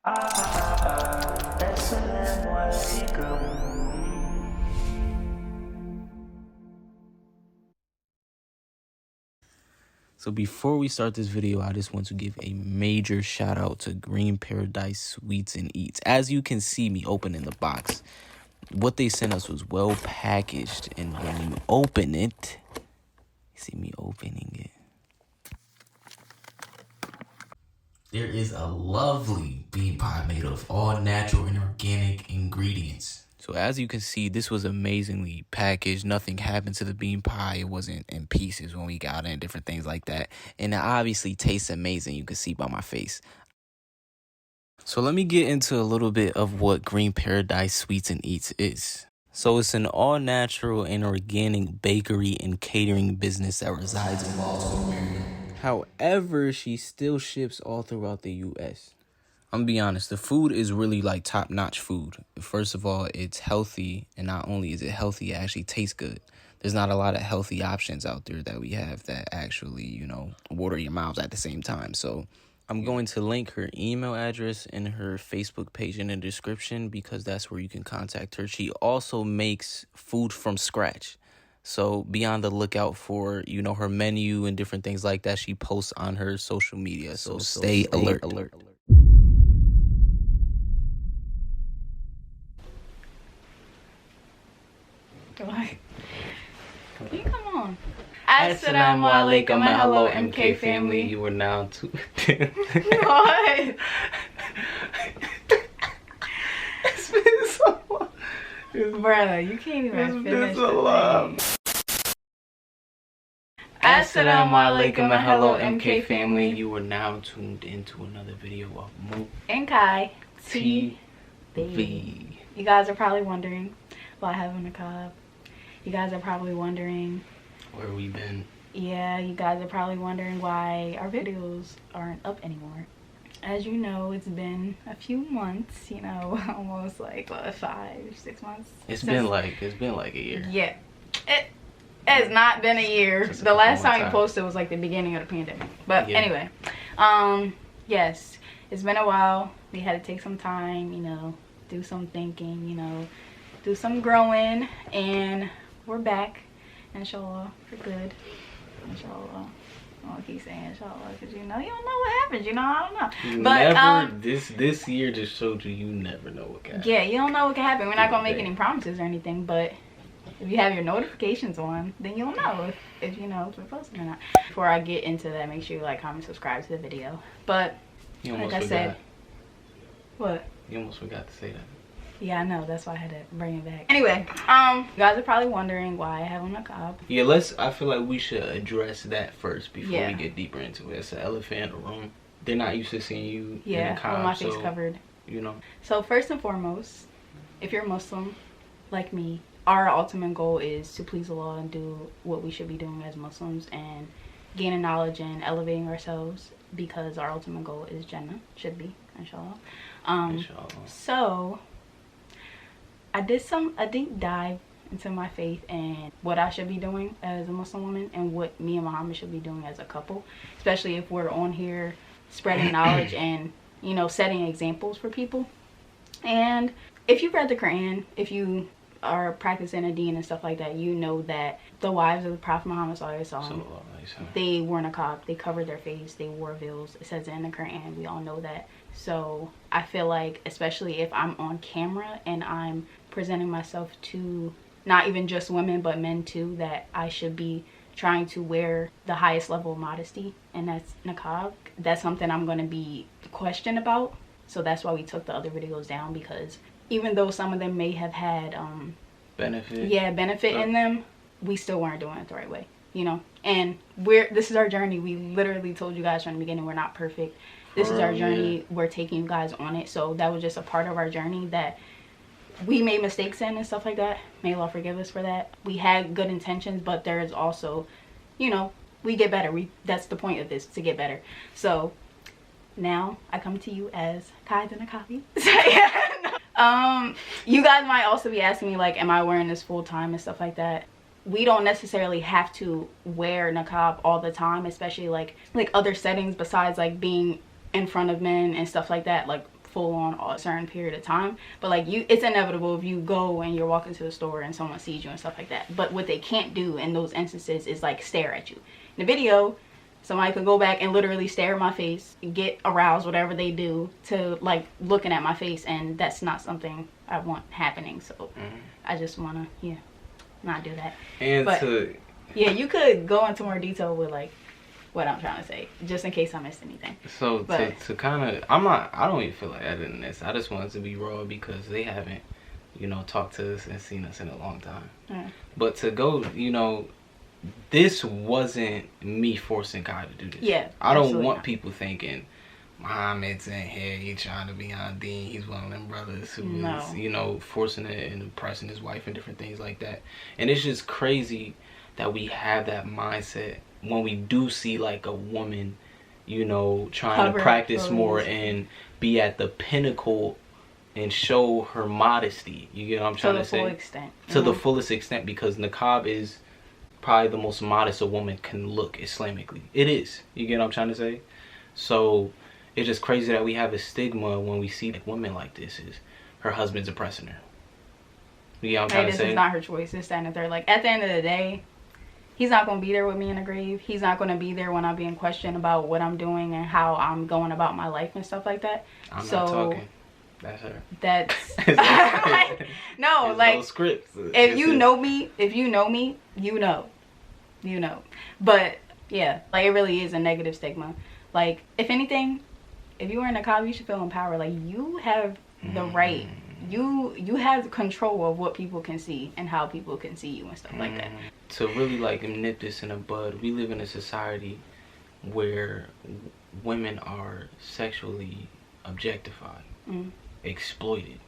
Assalamu Alaikum. So before we start this video, I just want to give a major shout out to Greenparadisesweetseats. As you can see me opening the box, what they sent us was well packaged, and when you open it, you see me opening it, there is a lovely bean pie made of all natural and organic ingredients. So as you can see, this was amazingly packaged. Nothing happened to the bean pie. It wasn't in pieces when we got it and different things like that. And it obviously tastes amazing. You can see by my face. So let me get into a little bit of what Greenparadisesweetseats is. So it's an all-natural and organic bakery and catering business that resides in Baltimore, Maryland. However, she still ships all throughout the U.S. I'm gonna be honest, the food is really like top-notch food. First of all, it's healthy, and not only is it healthy, it actually tastes good. There's not a lot of healthy options out there that we have that actually, water your mouths at the same time. So I'm going to link her email address and her Facebook page in the description because that's where you can contact her. She also makes food from scratch. So be on the lookout for, her menu and different things like that she posts on her social media. So stay alert. Like, you come on. Assalamu Alaikum and hello MK family. You are now too. What? It's been so long. Brother, you can't even finish so long. Assalamu Alaikum and hello MK family. You are now tuned into another video of Mo And Kai TV. You guys are probably wondering why I have a niqab. You guys are probably wondering where we been. Yeah, you guys are probably wondering why our videos aren't up anymore. As you know, it's been a few months, almost like 5-6 months. It's been like a year. Yeah. It has not been a year. The last time we posted was like the beginning of the pandemic. But yeah. Anyway, yes, it's been a while. We had to take some time, do some thinking, do some growing, and we're back, inshallah, for good, inshallah. I keep saying inshallah because you don't know what happens, I don't know. But this year just showed you never know what can happen. Yeah, you don't know what can happen. We're not gonna make any promises or anything, but if you have your notifications on, then you'll know if we're posting or not. Before I get into that, make sure you like, comment, subscribe to the video. But like I said, what? You almost forgot to say that. Yeah, I know. That's why I had to bring it back. Anyway, you guys are probably wondering why I have on a niqab. Yeah, I feel like we should address that first before we get deeper into it. It's an elephant in the room. They're not used to seeing you in a niqab, with my face covered. So first and foremost, if you're Muslim, like me, our ultimate goal is to please Allah and do what we should be doing as Muslims and gaining knowledge and elevating ourselves because our ultimate goal is Jannah. Should be, inshallah. Inshallah. So I did a deep dive into my faith and what I should be doing as a Muslim woman and what me and Muhammad should be doing as a couple, especially if we're on here spreading knowledge and setting examples for people. And if you've read the Quran, if you are practicing a deen and stuff like that, you know that the wives of the Prophet Muhammad they wore niqab, they covered their face, they wore veils. It says it in the Quran. We all know that. So I feel like, especially if I'm on camera and I'm presenting myself to not even just women but men too, that I should be trying to wear the highest level of modesty, and that's niqab. That's something I'm going to be questioned about. So that's why we took the other videos down, because even though some of them may have had benefit in them, we still weren't doing it the right way, and this is our journey. We literally told you guys from the beginning, we're not perfect. This is our journey. We're taking you guys on it. So that was just a part of our journey that we made mistakes in and stuff like that. May Allah forgive us for that. We had good intentions, but there is also, we get better. That's the point of this, to get better. So now I come to you as Kai the Niqabi. You guys might also be asking me, like, am I wearing this full time and stuff like that? We don't necessarily have to wear niqab all the time, especially like other settings besides like being in front of men and stuff like that, like full on a certain period of time, but like it's inevitable if you go and you're walking to the store and someone sees you and stuff like that. But what they can't do in those instances is like stare at you. In the video, somebody could go back and literally stare at my face, get aroused, whatever they do, to like looking at my face, and that's not something I want happening. So I just wanna not do that. And but yeah, you could go into more detail with like what I'm trying to say, just in case I missed anything. So to kind of, I don't even feel like editing this. I just want it to be raw because they haven't, talked to us and seen us in a long time. But to go, this wasn't me forcing Kai to do this. Yeah, I don't want people thinking Muhammad's in here, he's trying to be on Dean, he's one of them brothers who is, forcing it and oppressing his wife and different things like that. And it's just crazy that we have that mindset when we do see like a woman, trying to practice more and be at the pinnacle and show her modesty. You get what I'm trying to say? To the full extent. To the fullest extent, because niqab is probably the most modest a woman can look Islamically. It is. You get what I'm trying to say? So it's just crazy that we have a stigma when we see women like this is her husband's oppressing her. You get what I'm trying to say? This is not her choice. It's that they're like, at the end of the day, he's not going to be there with me in the grave. He's not going to be there when I'm being questioned about what I'm doing and how I'm going about my life and stuff like that. I'm not talking. That's her. That's no, like no scripts. If you know me, you know. But yeah, like it really is a negative stigma. Like if anything, if you were in a niqab, you should feel empowered. Like you have the right. You have control of what people can see and how people can see you and stuff like that. To really like nip this in the bud, we live in a society where women are sexually objectified, exploited,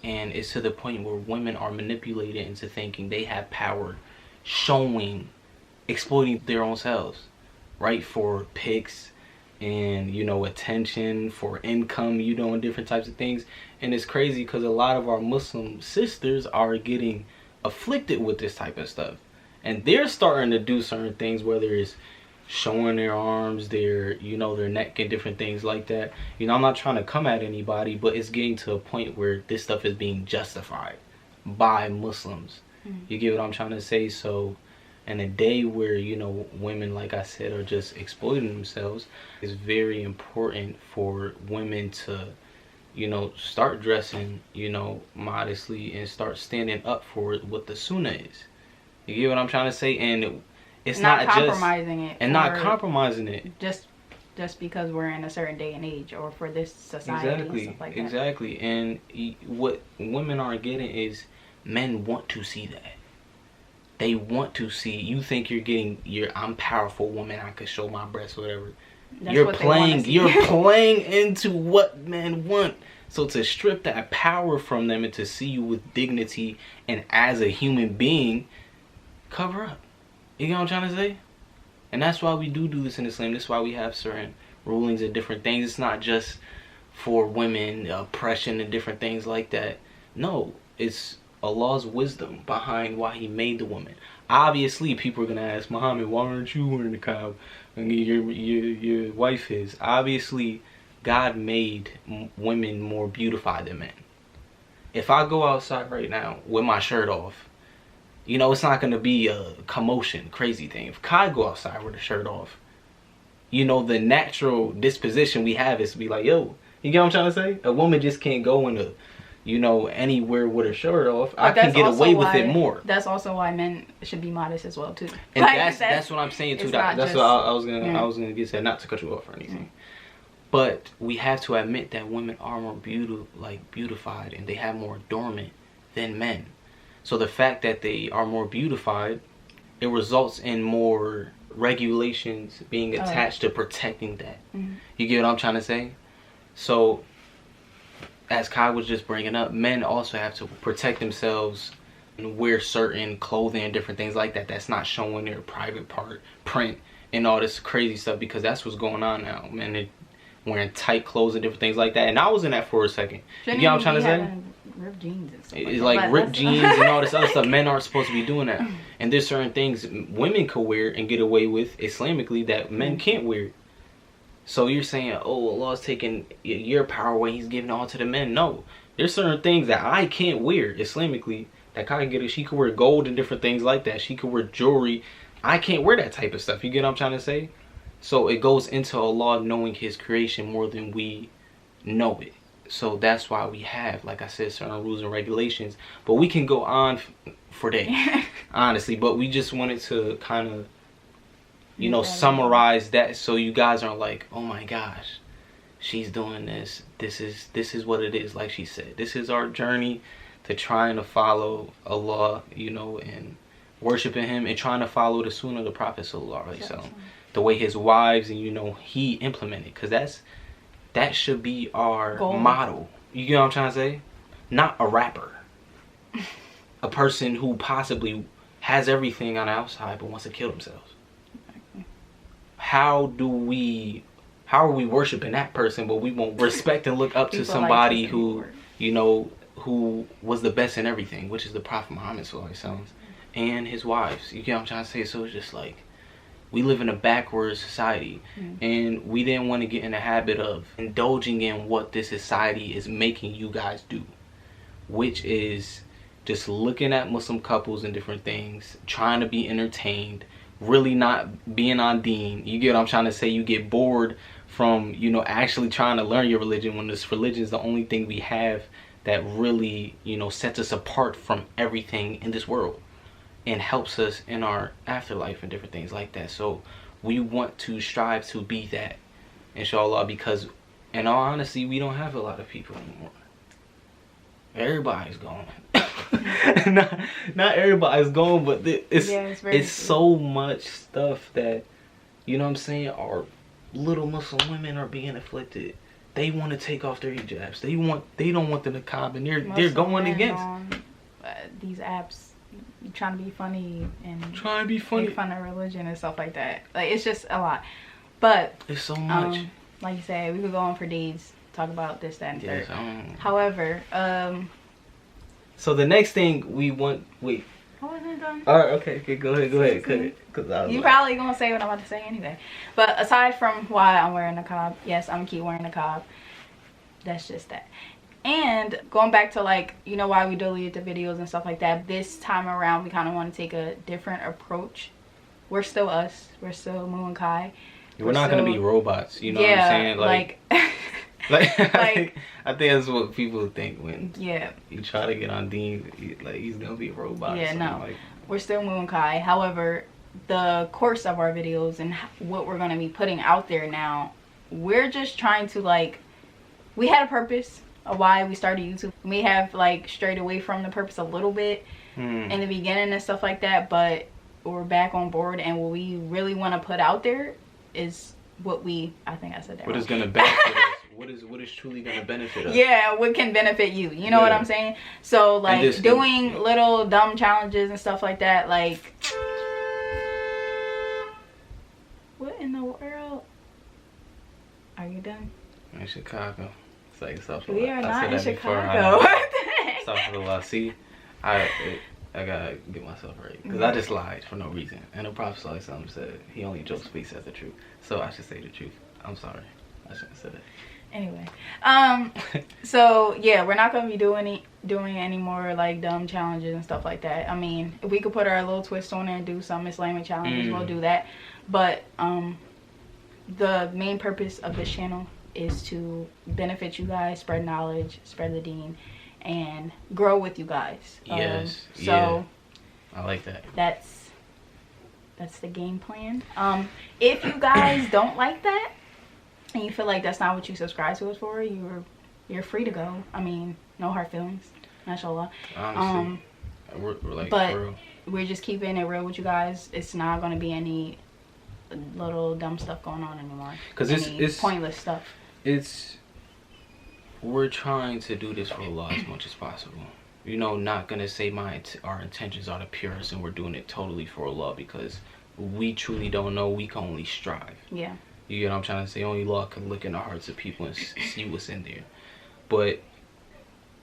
and it's to the point where women are manipulated into thinking they have power, exploiting their own selves, right, for pics and attention, for income, and different types of things. And it's crazy because a lot of our Muslim sisters are getting afflicted with this type of stuff, and they're starting to do certain things, whether it's showing their arms, their their neck and different things like that. I'm not trying to come at anybody, but it's getting to a point where this stuff is being justified by Muslims. You get what I'm trying to say? So in a day where women, like I said, are just exploiting themselves, it's very important for women to start dressing modestly and start standing up for what the sunnah is. You get what I'm trying to say? And it's not compromising it, and not compromising it just because we're in a certain day and age, or for this society and stuff like that. Exactly. And what women are getting is men want to see that. They want to see you think I'm powerful woman, I could show my breasts, whatever. You're playing into what men want. So to strip that power from them and to see you with dignity and as a human being, cover up. You know what I'm trying to say? And that's why we do this in Islam. That's why we have certain rulings and different things. It's not just for women, oppression and different things like that. No, it's Allah's wisdom behind why he made the woman. Obviously, people are going to ask, Muhammad, why aren't you wearing the niqab? And your wife is. Obviously, God made women more beautified than men. If I go outside right now with my shirt off, it's not going to be a commotion, crazy thing. If Kai go outside with a shirt off, the natural disposition we have is to be like, yo, you get what I'm trying to say? A woman just can't go into, anywhere with her shirt off. I can get away with it more. That's also why men should be modest as well too. And that's what I'm saying too. That's what I was gonna get said, not to cut you off or anything. But we have to admit that women are more beautified, and they have more adornment than men. So the fact that they are more beautified, it results in more regulations being attached to protecting that. You get what I'm trying to say? So, as Kai was just bringing up, men also have to protect themselves and wear certain clothing and different things like that. That's not showing their private print and all this crazy stuff, because that's what's going on now. Men, they're wearing tight clothes and different things like that. And I was in that for a second. You get what I'm trying to say? Ripped jeans and stuff it's like ripped jeans and all this other stuff. Men aren't supposed to be doing that. And there's certain things women could wear and get away with Islamically that men can't wear. So you're saying, oh, Allah's taking your power away, he's giving it all to the men. No. There's certain things that I can't wear Islamically that Kai can get it. She could wear gold and different things like that. She could wear jewelry. I can't wear that type of stuff. You get what I'm trying to say? So it goes into Allah knowing his creation more than we know it. So that's why we have, like I said, certain rules and regulations. But we can go on for days, honestly. But we just wanted to kind of, you know, summarize that so you guys aren't like, oh my gosh, she's doing this. This is what it is, like she said. This is our journey to trying to follow Allah, you know, and worshiping him and trying to follow the sunnah of the Prophet sallallahu alaihi wasallam. The way his wives and, you know, he implemented. Because that should be our model. You get what I'm trying to say? Not a rapper. A person who possibly has everything on the outside but wants to kill themselves. How are we worshiping that person, but we won't respect and look up to somebody who, you know, who was the best in everything, which is the Prophet Muhammad sallallahu alaihi wasallam and his wives. You get what I'm trying to say? So it's just like, we live in a backwards society, and we didn't want to get in the habit of indulging in what this society is making you guys do, which is just looking at Muslim couples and different things, trying to be entertained, really not being on deen. You get what I'm trying to say? You get bored from, you know, actually trying to learn your religion when this religion is the only thing we have that really, you know, sets us apart from everything in this world and helps us in our afterlife and different things like that. So we want to strive to be that, inshallah, because in all honesty, we don't have a lot of people anymore. Everybody's gone. not everybody's gone, but it's so much stuff that, you know what I'm saying, our little Muslim women are being afflicted. They want to take off their hijabs. They don't want the niqab, and they're going against these apps. Trying to be funny and make fun of religion and stuff like that. Like, it's just a lot. But it's so much. Like you said, we could go on for days, talk about this, that, and third. However, so the next thing we want. Wait. I wasn't done. All right. Okay. Go ahead. Cause you probably gonna say what I'm about to say anyway. But aside from why I'm wearing a niqab, yes, I'm gonna keep wearing a niqab. That's just that. And going back to, like, you know, why we deleted the videos and stuff like that, this time around we kind of want to take a different approach. We're still us. We're still Moo and Kai. We're not going to be robots. You know what I'm saying? Like I think that's what people think when you try to get on Dean. Like, he's going to be a robot. Yeah, no. We're still Moo and Kai. However, the course of our videos and what we're going to be putting out there now, we're just trying to, like, we had a purpose of why we started YouTube. We have, like, strayed away from the purpose a little bit in the beginning and stuff like that, but we're back on board, and what we really want to put out there is what I think I said that what is going to benefit us. What is truly going to benefit us. Yeah, what can benefit you, you know what I'm saying? So, like, doing little dumb challenges and stuff like that, like, what in the world? Are you done? In Chicago. We are not in Chicago. See, I gotta get myself right, because I just lied for no reason, and the Prophet ﷺ said he only jokes but he says the truth, so I should say the truth. I'm sorry, I shouldn't have said it. Anyway, so yeah, we're not gonna be doing any more, like, dumb challenges and stuff like that. I mean, if we could put our little twist on it and do some Islamic challenges, we'll do that. But the main purpose of this channel is to benefit you guys, spread knowledge, spread the deen, and grow with you guys. Yes. So I like that. That's the game plan. If you guys don't like that and you feel like that's not what you subscribe to us for, you're free to go. I mean, no hard feelings, mashallah. Honestly, we're like, but for real. We're just keeping it real with you guys. It's not going to be any little dumb stuff going on anymore, because it's pointless stuff. We're trying to do this for Allah as much as possible. You know, not gonna say our intentions are the purest and we're doing it totally for Allah, because we truly don't know. We can only strive. Yeah. You get what I'm trying to say? Only Allah can look in the hearts of people and see what's in there. But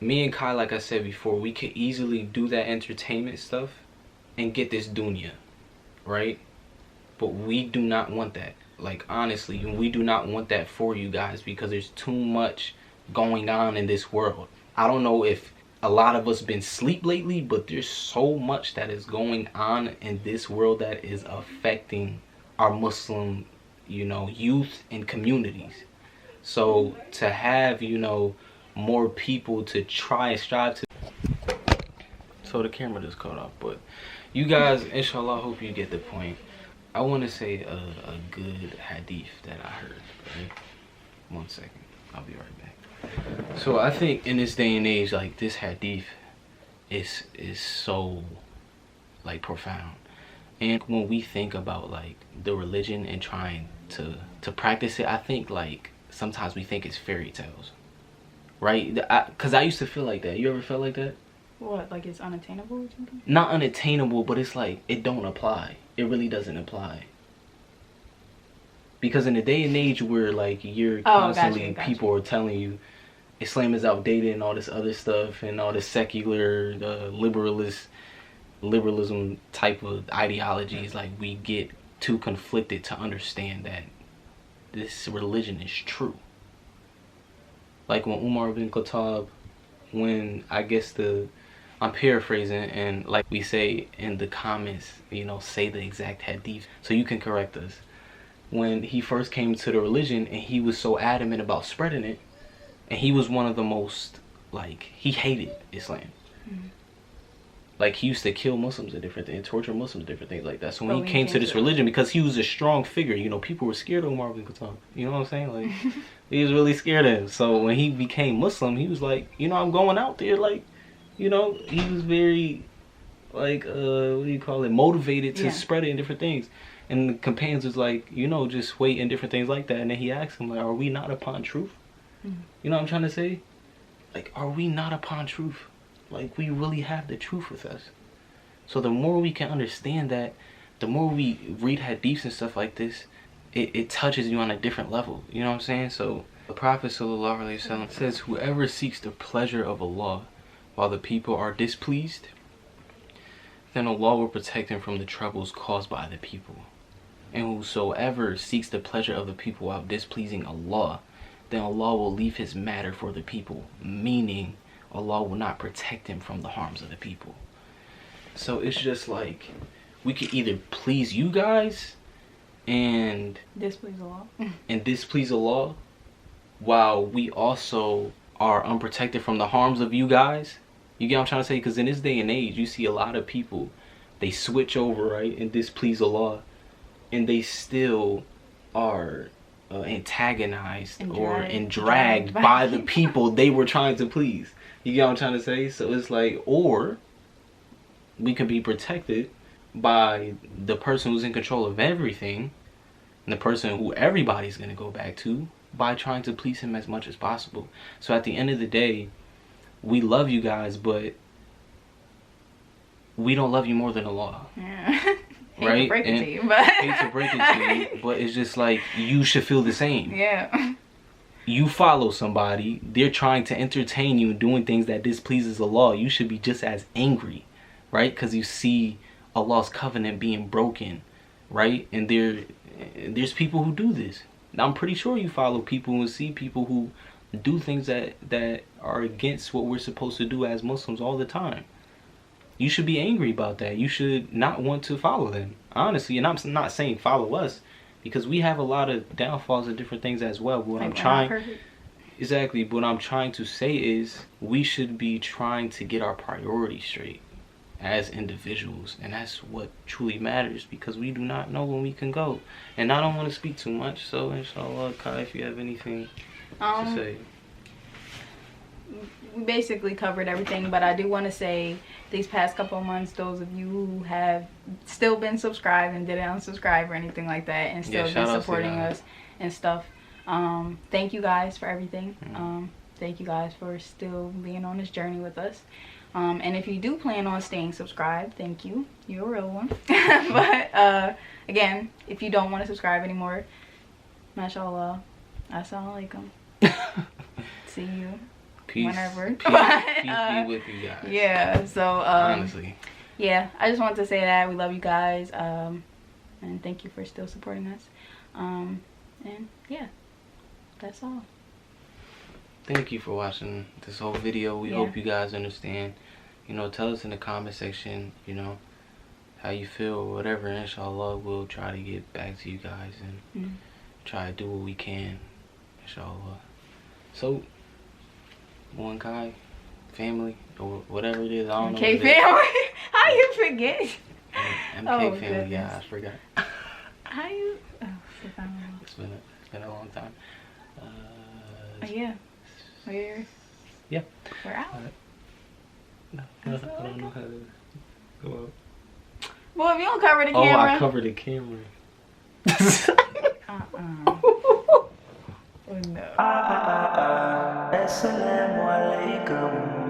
me and Kai, like I said before, we could easily do that entertainment stuff and get this dunya, right? But we do not want that. Like, honestly, we do not want that for you guys, because there's too much going on in this world. I don't know if a lot of us been asleep lately, but there's so much that is going on in this world that is affecting our Muslim, you know, youth and communities. So to have, you know, more people to try and strive to. So the camera just cut off, but you guys, inshallah, I hope you get the point. I want to say a good hadith that I heard, right? 1 second, I'll be right back. So I think in this day and age, like, this hadith is so, like, profound. And when we think about, like, the religion and trying to practice it, I think, like, sometimes we think it's fairy tales, right? Because I used to feel like that. You ever felt like that? What, like it's unattainable or something? Not unattainable, but it's like it don't apply. It really doesn't apply. Because in the day and age where, like, you're constantly, people are telling you Islam is outdated and all this other stuff and all this secular, liberalism type of ideologies, like, we get too conflicted to understand that this religion is true. Like when Umar bin Khattab, when I guess I'm paraphrasing, and like we say in the comments, you know, say the exact hadith so you can correct us. When he first came to the religion and he was so adamant about spreading it, and he was one of the most, like, he hated Islam. Mm-hmm. Like, he used to kill Muslims and different things, torture Muslims, different things like that. So when he came to this religion, because he was a strong figure, you know, people were scared of Umar bin Khattab. You know what I'm saying? Like, he was really scared of him. So when he became Muslim, he was like, you know, I'm going out there, like, you know, he was very, like, what do you call it, motivated to spread it and different things. And the companions was like, you know, just wait and different things like that. And then he asked him, like, are we not upon truth? Mm-hmm. You know what I'm trying to say? Like, are we not upon truth? Like, we really have the truth with us. So the more we can understand that, the more we read hadiths and stuff like this, it touches you on a different level. You know what I'm saying? So the Prophet ﷺ says, whoever seeks the pleasure of Allah while the people are displeased, then Allah will protect him from the troubles caused by the people. And whosoever seeks the pleasure of the people while displeasing Allah, then Allah will leave his matter for the people, meaning Allah will not protect him from the harms of the people. So it's just like, we could either please you guys and displease Allah while we also are unprotected from the harms of you guys. You get what I'm trying to say? Because in this day and age, you see a lot of people, they switch over, right, and displease Allah, and they still are antagonized and dragged by the people they were trying to please. You get what I'm trying to say? So it's like, or we could be protected by the person who's in control of everything, and the person who everybody's going to go back to, by trying to please him as much as possible. So at the end of the day, we love you guys, but we don't love you more than Allah. Yeah. Right? Hate to break it to you, but hate to break it to you, but it's just like, you should feel the same. Yeah. You follow somebody, they're trying to entertain you and doing things that displeases Allah. You should be just as angry, right? Because you see Allah's covenant being broken, right? And there's people who do this. Now, I'm pretty sure you follow people and see people who do things that are against what we're supposed to do as Muslims all the time. You should be angry about that. You should not want to follow them, honestly. And I'm not saying follow us, because we have a lot of downfalls and different things as well. But what I'm trying to say is, we should be trying to get our priorities straight as individuals, and that's what truly matters, because we do not know when we can go. And I don't want to speak too much, so inshallah, Kai, if you have anything to say. We basically covered everything, but I do want to say, these past couple of months, those of you who have still been subscribed and didn't unsubscribe or anything like that, and still been supporting us and stuff, thank you guys for everything. Thank you guys for still being on this journey with us. And if you do plan on staying subscribed, thank you. You're a real one. But again, if you don't want to subscribe anymore, mashallah, Alaikum. See you. Peace. Whenever. Peace be with you guys. Yeah, so honestly. Yeah, I just wanted to say that we love you guys. And thank you for still supporting us. And yeah, that's all. Thank you for watching this whole video. We Yeah. hope you guys understand. You know, tell us in the comment section, you know, how you feel or whatever. Inshallah, we'll try to get back to you guys and try to do what we can. Inshallah. So, one guy, family, or whatever it is, I don't know. Okay, family. How you forget? MK Oh, family, goodness. yeah, I forgot. How you? Oh, subhanallah. It's been a long time. Yeah. Yeah. We're out. No, I don't know how to go out. Well, if you don't cover the Oh, camera. I covered the camera. Oh no. Assalamu alaikum.